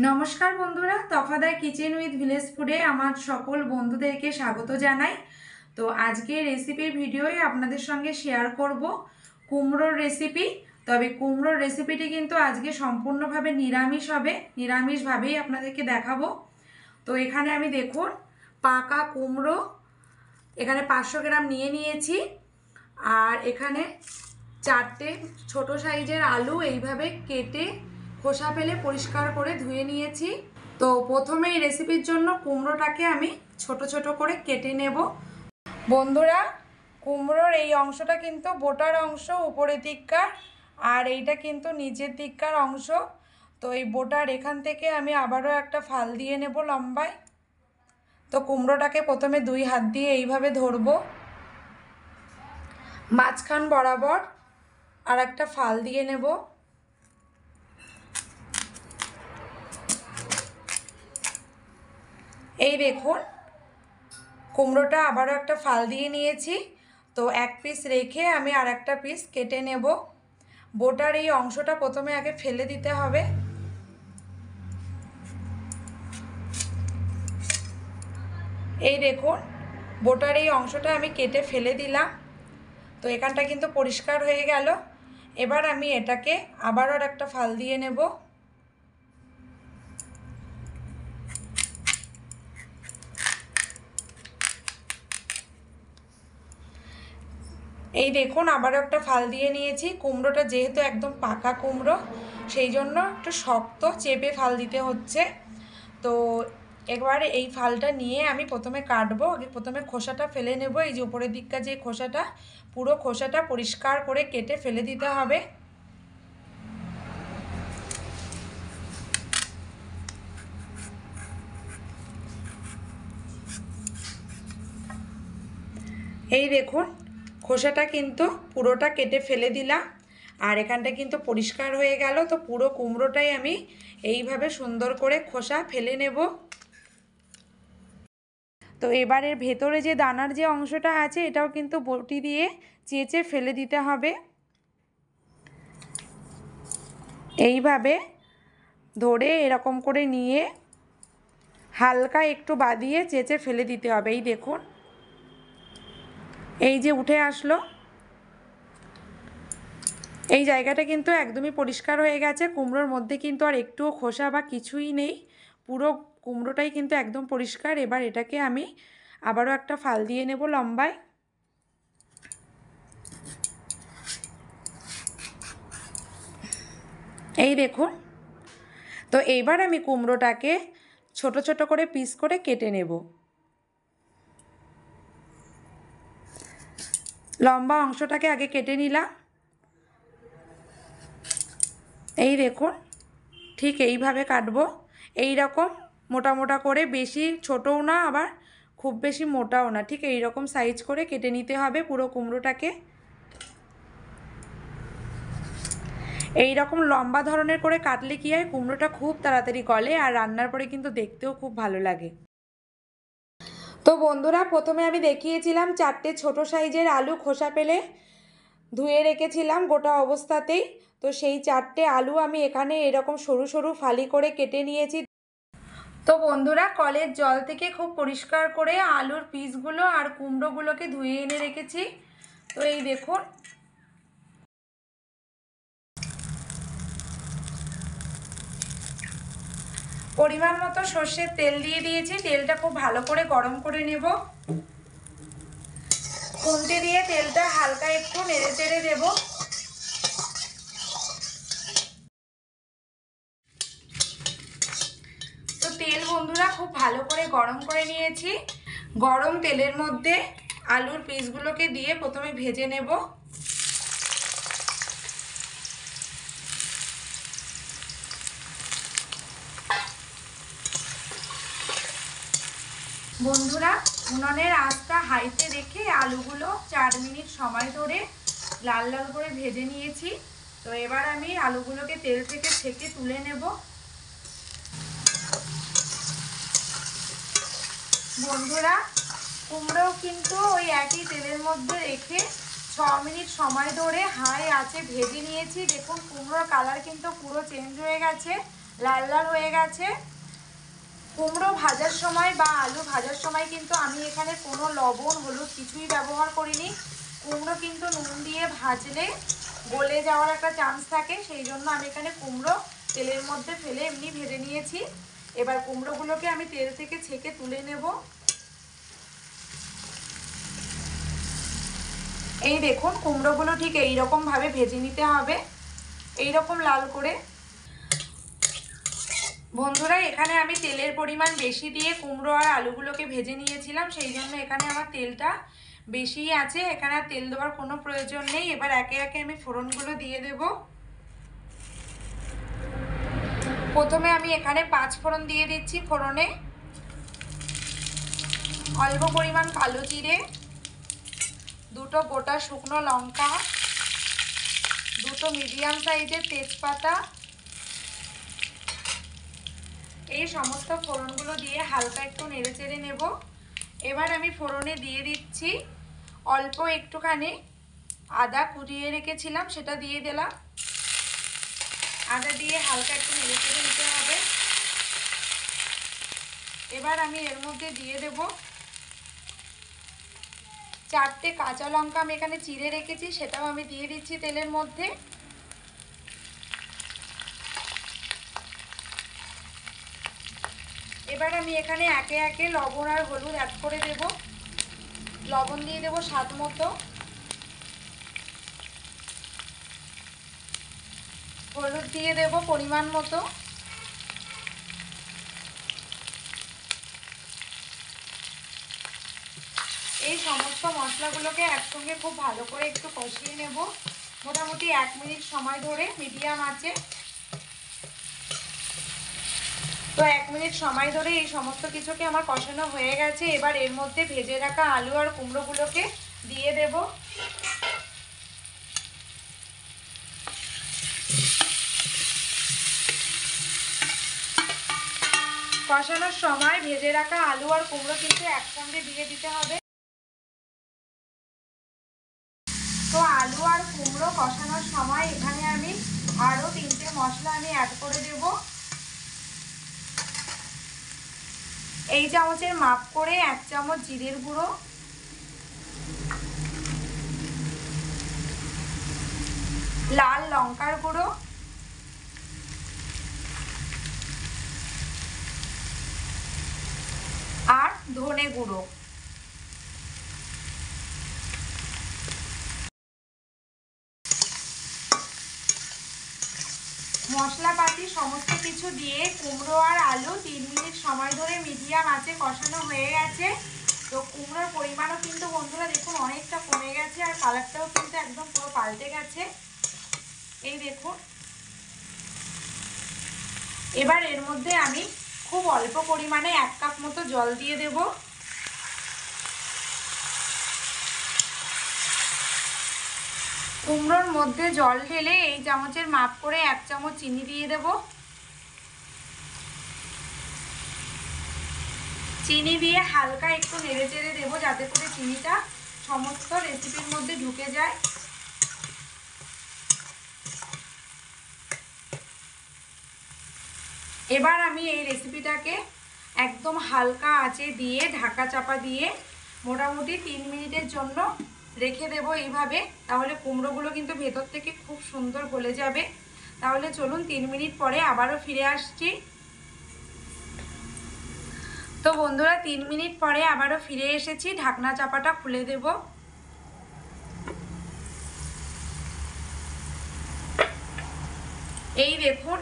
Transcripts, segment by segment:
নমস্কার বন্ধুরা, Tafadar kitchen with village ফুডে আমার সকল বন্ধুদেরকে স্বাগত জানাই। তো আজকে রেসিপির ভিডিওয়ে আপনাদের সঙ্গে শেয়ার করব কুমড়োর রেসিপি। তবে কুমড়োর রেসিপিটি কিন্তু আজকে সম্পূর্ণভাবে নিরামিষ হবে, নিরামিষভাবেই আপনাদেরকে দেখাবো। তো এখানে আমি দেখুন পাকা কুমড়ো এখানে 500 গ্রাম নিয়ে নিয়েছি, আর এখানে 4টে ছোট সাইজের আলু এইভাবে কেটে খোসা ফেলে পরিষ্কার করে ধুয়ে নিয়েছি। তো প্রথমে এই রেসিপির জন্য কুমড়োটাকে আমি ছোট ছোট করে কেটে নেব। বন্ধুরা, কুমড়োর এই অংশটা কিন্তু বোটার অংশ উপরের দিককার, আর এইটা কিন্তু নিচের দিককার অংশ। তো এই বোটার এখান থেকে আমি আবারও একটা ফাল দিয়ে নেব লম্বায়। তো কুমড়োটাকে প্রথমে 2 হাত দিয়ে এইভাবে ধরবো, মাঝখান বরাবর আর একটা ফাল দিয়ে নেব। এই দেখুন কুমড়োটা আবারও একটা ফাল দিয়ে নিয়েছি। তো এক পিস রেখে আমি আর একটা পিস কেটে নেব। বোটার এই অংশটা প্রথমে আগে ফেলে দিতে হবে। এই দেখুন বোটার এই অংশটা আমি কেটে ফেলে দিলাম। তো এখানটা কিন্তু পরিষ্কার হয়ে গেল। এবার আমি এটাকে আবারও একটা ফাল দিয়ে নেব। এই দেখুন আবারও একটা ফাল দিয়ে নিয়েছি। কুমড়োটা যেহেতু একদম পাকা কুমড়ো, সেই জন্য একটু শক্ত চেপে ফাল দিতে হচ্ছে। তো এবারে এই ফালটা নিয়ে আমি প্রথমে কাটবো। আগে প্রথমে খোসাটা ফেলে নেব। এই যে উপরের দিকটা যে খোসাটা, পুরো খোসাটা পরিষ্কার করে কেটে ফেলে দিতে হবে। এই দেখুন খোসাটা কিন্তু পুরোটা কেটে ফেলে দিলাম, আর এখানটা কিন্তু পরিষ্কার হয়ে গেল। তো পুরো কুমড়োটাই আমি এইভাবে সুন্দর করে খোসা ফেলে নেব। তো এবারের ভেতরে যে দানার যে অংশটা আছে, এটাও কিন্তু বটি দিয়ে চেঁচে ফেলে দিতে হবে। এইভাবে ধরে এরকম করে নিয়ে হালকা একটু বাদিয়ে চেঁচে ফেলে দিতে হবে। এই দেখুন এই যে উঠে আসলো, এই জায়গাটা কিন্তু একদমই পরিষ্কার হয়ে গেছে। কুমড়োর মধ্যে কিন্তু আর একটুও খোসা বা কিছুই নেই, পুরো কুমড়োটাই কিন্তু একদম পরিষ্কার। এবার এটাকে আমি আবারও একটা ফাল দিয়ে নেব লম্বায়। এই দেখুন, তো এইবার আমি কুমড়োটাকে ছোট ছোট করে পিস করে কেটে নেব। লম্বা অংশটাকে আগে কেটে নিলাম। এই দেখুন ঠিক এইভাবে কাটবো, এই রকম মোটা মোটা করে, বেশি ছোটও না আবার খুব বেশি মোটাও না, ঠিক এই রকম সাইজ করে কেটে নিতে হবে পুরো কুমড়োটাকে। এই রকম লম্বা ধরনের করে কাটলে কি হয়, কুমড়োটা খুব তাড়াতাড়ি গলে, আর রান্নার পরে কিন্তু দেখতেও খুব ভালো লাগে। তো বন্ধুরা, প্রথমে আমি দেখিয়েছিলাম 4টে ছোট সাইজের আলু খোসা ফেলে ধুয়ে রেখেছিলাম গোটা অবস্থাতেই। তো সেই 4টে আলু আমি এখানে এরকম সরু সরু ফালি করে কেটে নিয়েছি। তো বন্ধুরা, কলের জল থেকে খুব পরিষ্কার করে আলুর পিসগুলো আর কুমড়োগুলোকে ধুয়ে এনে রেখেছি। তো এই দেখুন পরিমাণ মতো সর্ষের তেল দিয়ে দিয়েছি। তেলটা খুব ভালো করে গরম করে নেব। খুন্তি দিয়ে তেলটা হালকা একটু নেড়ে চেড়ে দেব। তো তেল বন্ধুরা খুব ভালো করে গরম করে নিয়েছি। গরম তেলের মধ্যে আলুর পিসগুলোকে দিয়ে প্রথমে ভেজে নেব। বন্ধুরা, উনুনের আঁচটা হাইতে রেখে আলুগুলো 4 মিনিট সময় ধরে লাল লাল করে ভেজে নিয়েছি। তো এবার আমি আলুগুলোকে তেল থেকে ছেঁকে তুলে নেব। বন্ধুরা, কুমড়োও কিন্তু ওই একই তেলের মধ্যে রেখে 6 মিনিট সময় ধরে হাই আঁচে ভেজে নিয়েছি। দেখুন কুমড়োর কালার কিন্তু পুরো চেঞ্জ হয়ে গেছে। লাল লাল হয়ে গেছে। কুমড়ো ভাজার সময় বা আলু ভাজার সময় কিন্তু আমি এখানে কোনো লবণ হলুদ কিছুই ব্যবহার করিনি। কুমড়ো কিন্তু নুন দিয়ে ভাজলে গলে যাওয়ার একটা চান্স থাকে, সেই জন্য আমি এখানে কুমড়ো তেলের মধ্যে ফেলে এমনি ভেজে নিয়েছি। এবার কুমড়োগুলোকে আমি তেল থেকে ছেঁকে তুলে নেব। এই দেখুন কুমড়োগুলো ঠিক এইরকমভাবে ভেজে নিতে হবে, এইরকম লাল করে। বন্ধুরা এখানে আমি তেলের পরিমাণ বেশি দিয়ে কুমড়ো আর আলুগুলোকে ভেজে নিয়েছিলাম, সেই জন্য এখানে আমার তেলটা বেশিই আছে, এখানে আর তেল দেওয়ার কোনো প্রয়োজন নেই। এবার একে একে আমি ফোড়নগুলো দিয়ে দেব। প্রথমে আমি এখানে 5 ফোড়ন দিয়ে দিচ্ছি। ফোড়নে অল্প পরিমাণ কালো জিরে, 2টো গোটা শুকনো লঙ্কা, 2টো মিডিয়াম সাইজের তেজপাতা, এই সমস্ত ফোড়নগুলো দিয়ে হালকা একটু নেড়ে চেড়ে নেব। এবার আমি ফোড়নে দিয়ে দিচ্ছি অল্প একটুখানি আদা কুচিয়ে রেখেছিলাম, সেটা দিয়ে দিলাম। আদা দিয়ে হালকা একটু নেড়ে চেড়ে নিতে হবে। এবার আমি এর মধ্যে দিয়ে দেব 4টে কাঁচা লঙ্কা, আমি এখানে চিড়ে রেখেছি, সেটাও আমি দিয়ে দিচ্ছি তেলের মধ্যে। এবার আমি এখানে একে একে লবণ আর হলুদ অ্যাড করে দেব। লবণ দিয়ে দেব স্বাদ মতো, হলুদ দিয়ে দেব পরিমাণ মতো, এই সমস্ত মশলাগুলোকে একসঙ্গে খুব ভালো করে একটু কষিয়ে নেব, মোটামুটি 1 মিনিট সময় ধরে মিডিয়াম আঁচে। তো 1 মিনিট সময় ধরে এই সমস্ত কিছুকে আমার কষানো হয়ে গেছে। এবার এর মধ্যে ভেজে রাখা আলু আর কুমড়োগুলোকে দিয়ে দেব। কষানোর সময় ভেজে রাখা আলু আর কুমড়ো কিন্তু একসঙ্গে দিয়ে দিতে হবে। তো আলু আর কুমড়ো কষানোর সময় এখানে আমি আরও 3টে মশলা আমি অ্যাড করে দেব। এই চামচের মাপ করে 1 চামচ জিরের গুঁড়ো, লাল লঙ্কার গুঁড়ো, আর ধনে গুঁড়ো। মশলাপাতি সমস্ত কিছু দিয়ে কুমড়ো আর আলু 3 মিনিট সময় ধরে মিডিয়াম আঁচে কষানো হয়ে গেছে। তো কুমড়োর পরিমাণও কিন্তু বন্ধুরা দেখুন অনেকটা কমে গেছে, আর কালারটাও কিন্তু একদম পুরো পাল্টে গেছে, এই দেখুন। এবার এর মধ্যে আমি খুব অল্প পরিমাণে 1 কাপ মতো জল দিয়ে দেব। কুমড়োর মধ্যে জল ঢেলে এই চামচের মাপ করে 1 চামচ চিনি দিয়ে দেব। চিনি দিয়ে হালকা একটু নেড়ে চেড়ে দেবো, যাতে করে চিনিটা সমস্ত রেসিপির মধ্যে ঢুকে যায়। এবার আমি এই রেসিপিটাকে একদম হালকা আঁচে দিয়ে ঢাকা চাপা দিয়ে মোটামুটি 3 মিনিটের জন্য রেখে দেব এইভাবে, তাহলে কুমড়োগুলো কিন্তু ভেতর থেকে খুব সুন্দর গলে যাবে। তাহলে চলুন 3 মিনিট পরে আবারও ফিরে আসছি। তো বন্ধুরা 3 মিনিট পরে আবারও ফিরে এসেছি, ঢাকনা চাপাটা খুলে দেব। এই দেখুন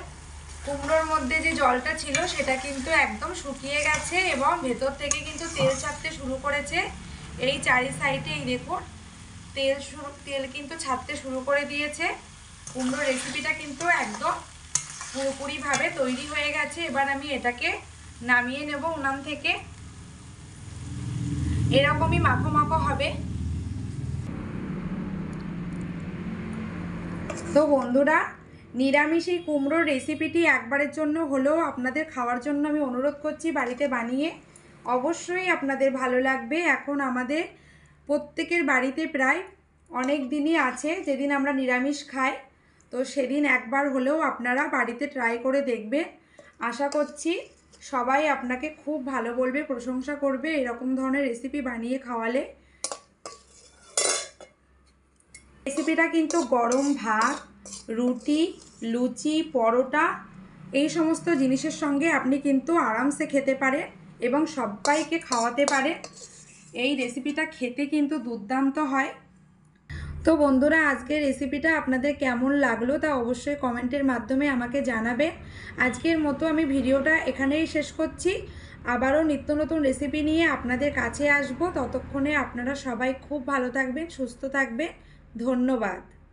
কুমড়োর মধ্যে যে জলটা ছিল সেটা কিন্তু একদম শুকিয়ে গেছে এবং ভেতর থেকে কিন্তু তেল ছাড়তে শুরু করেছে। এই চারি সাইডে এই দেখুন তেল কিন্তু ছাড়তে শুরু করে দিয়েছে। কুমড়োর রেসিপিটা কিন্তু একদম পুরোপুরিভাবে তৈরি হয়ে গেছে। এবার আমি এটাকে নামিয়ে নেব উনান থেকে। এরকমই মাখো মাখো হবে। তো বন্ধুরা নিরামিষ এই কুমড়োর রেসিপিটি একবারের জন্য হলেও আপনাদের খাওয়ার জন্য আমি অনুরোধ করছি বাড়িতে বানিয়ে, অবশ্যই আপনাদের ভালো লাগবে। এখন আমাদের প্রত্যেকের বাড়িতে প্রায় অনেক দিনই আছে যেদিন আমরা নিরামিষ খাই, তো সেদিন একবার হলেও আপনারা বাড়িতে ট্রাই করে দেখবেন। আশা করছি সবাই আপনাকে খুব ভালো বলবে, প্রশংসা করবে এরকম ধরনের রেসিপি বানিয়ে খাওয়ালে। রেসিপিটা কিন্তু গরম ভাত, রুটি, লুচি, পরোটা এই সমস্ত জিনিসের সঙ্গে আপনি কিন্তু আরামসে খেতে পারেন এবং সবাইকে খাওয়াতে পারে। এই রেসিপিটা খেতে কিন্তু দুর্দান্ত হয়। তো বন্ধুরা, আজকের রেসিপিটা আপনাদের কেমন লাগলো তা অবশ্যই কমেন্টের মাধ্যমে আমাকে জানাবে। আজকের মতো আমি ভিডিওটা এখানেই শেষ করছি। আবারও নিত্য নতুন রেসিপি নিয়ে আপনাদের কাছে আসব। ততক্ষণে আপনারা সবাই খুব ভালো থাকবেন, সুস্থ থাকবেন। ধন্যবাদ।